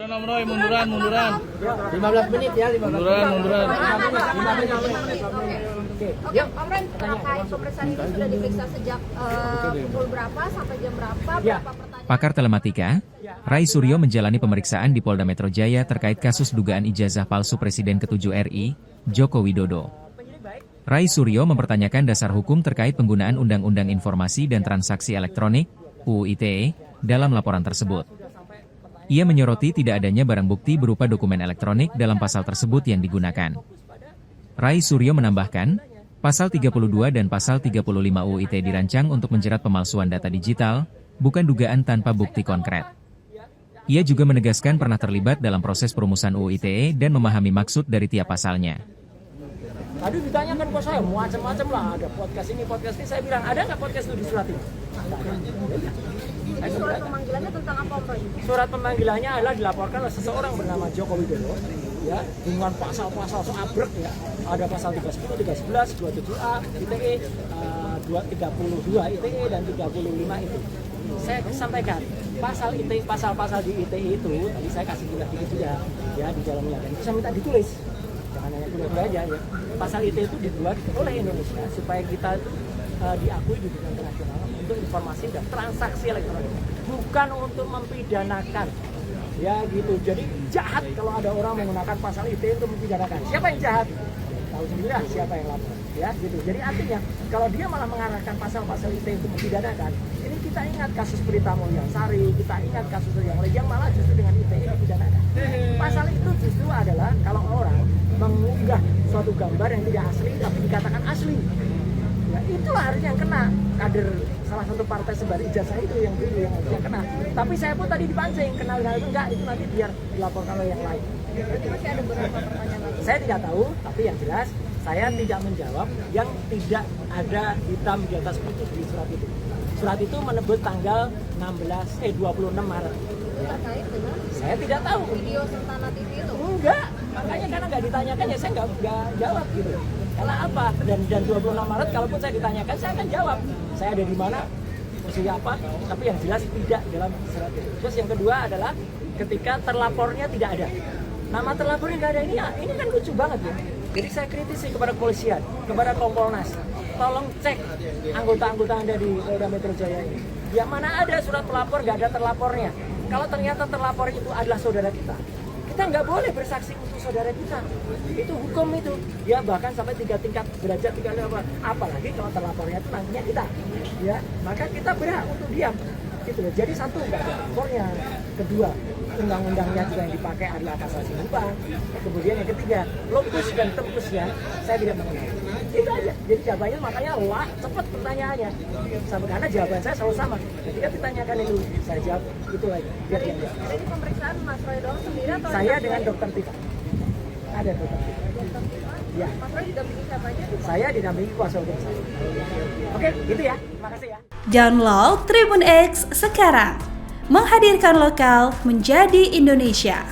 Munduran. 15 menit ya, 15 Munduran. Oke, Om Ren, terkait pemeriksaan ini sudah diperiksa sejak pukul berapa sampai jam berapa? Berapa pertanyaan? Pakar telematika, Rai Suryo menjalani pemeriksaan di Polda Metro Jaya terkait kasus dugaan ijazah palsu Presiden ke-7 RI, Joko Widodo. Rai Suryo mempertanyakan dasar hukum terkait penggunaan Undang-Undang Informasi dan Transaksi Elektronik, UU ITE, dalam laporan tersebut. Ia menyoroti tidak adanya barang bukti berupa dokumen elektronik dalam pasal tersebut yang digunakan. Rai Suryo menambahkan, pasal 32 dan pasal 35 UU ITE dirancang untuk menjerat pemalsuan data digital, bukan dugaan tanpa bukti konkret. Ia juga menegaskan pernah terlibat dalam proses perumusan UU ITE dan memahami maksud dari tiap pasalnya. Tadi ditanyakan ke saya macam-macam lah, ada podcast ini, saya bilang ada nggak podcast itu di surat ini? Surat pemanggilannya tentang apa, Om Ren? Surat pemanggilannya adalah dilaporkan oleh seseorang bernama Joko Widodo, ya, dengan pasal-pasal seabrek ya, ada pasal 310, 311, 27A ITE, 232 ITE dan 35 itu. Saya sampaikan pasal ITE, pasal-pasal di ITE itu tadi saya kasih juga ya di dalamnya, dan itu saya minta ditulis. Jangan hanya kuliah aja ya. Pasal ITE itu dibuat oleh Indonesia supaya kita itu diakui di dunia internasional untuk informasi dan transaksi elektronik, bukan untuk mempidanakan. Ya gitu. Jadi jahat kalau ada orang menggunakan pasal ITE untuk mempidanakan. Siapa yang jahat? Tahu sendiri lah siapa yang lapor. Ya gitu. Jadi artinya kalau dia malah mengarahkan pasal-pasal ITE untuk mempidanakan, ini kita ingat kasus Berita Mulyansari, kita ingat kasus yang malah justru dengan ITE dipidanakan. Pasal itu justru adalah kalau orang mengunggah suatu gambar yang tidak asli tapi dikatakan asli. Ya, itulah harusnya yang kena. Kader salah satu partai sebar ijazah itu yang dulu yang kena. Tapi saya pun tadi dipancing, kenal itu enggak, itu nanti biar dilaporkan oleh yang lain. Masih ada beberapa pertanyaan lagi. Saya tidak tahu, tapi yang jelas saya tidak menjawab yang tidak ada hitam di atas putih di surat itu. Surat itu menyebut tanggal 26 Maret. Ya. Terkait dengan Saya tidak tahu. video Sentana TV itu? Enggak, makanya karena nggak ditanyakan ya saya nggak jawab gitu. Karena apa? Dan 26 Maret kalaupun saya ditanyakan saya akan jawab. Saya ada di mana, posisi apa, tapi yang jelas tidak dalam surat itu. Terus yang kedua adalah ketika terlapornya tidak ada. Nama terlapornya nggak ada, ini kan lucu banget ya. Jadi saya kritisi kepada kepolisian, kepada Kompolnas. Tolong cek anggota-anggota Anda di Polda Metro Jaya ini. Yang mana ada surat pelapor nggak ada terlapornya. Kalau ternyata terlapor itu adalah saudara kita nggak boleh bersaksi untuk saudara kita. Itu hukum itu. Ya bahkan sampai 3 tingkat derajat 3 level. Apalagi kalau terlapornya itu nantinya kita. Ya, maka kita berhak untuk diam. Gitu loh. Jadi satu nggak ada lapornya. Kedua, undang-undangnya juga yang dipakai adalah pasal sinuban. Kemudian yang ketiga, lokus dan tempusnya saya tidak mengenal. Itu aja. Jadi jawabannya makanya cepat pertanyaannya. Karena jawaban saya selalu sama. Ketika ditanyakan itu, saya jawab itu aja. Biar dia jawab. Jadi pemeriksaan Mas Roy doang sendiri atau Saya dengan Dokter Tika. Ada Dokter Tika. Dokter Tika? Ya. Mas Roy didampingi siapa aja? Saya didampingi kuasa hukum saya. Oke, gitu ya. Makasih ya. Download Tribun X sekarang. Menghadirkan lokal menjadi Indonesia.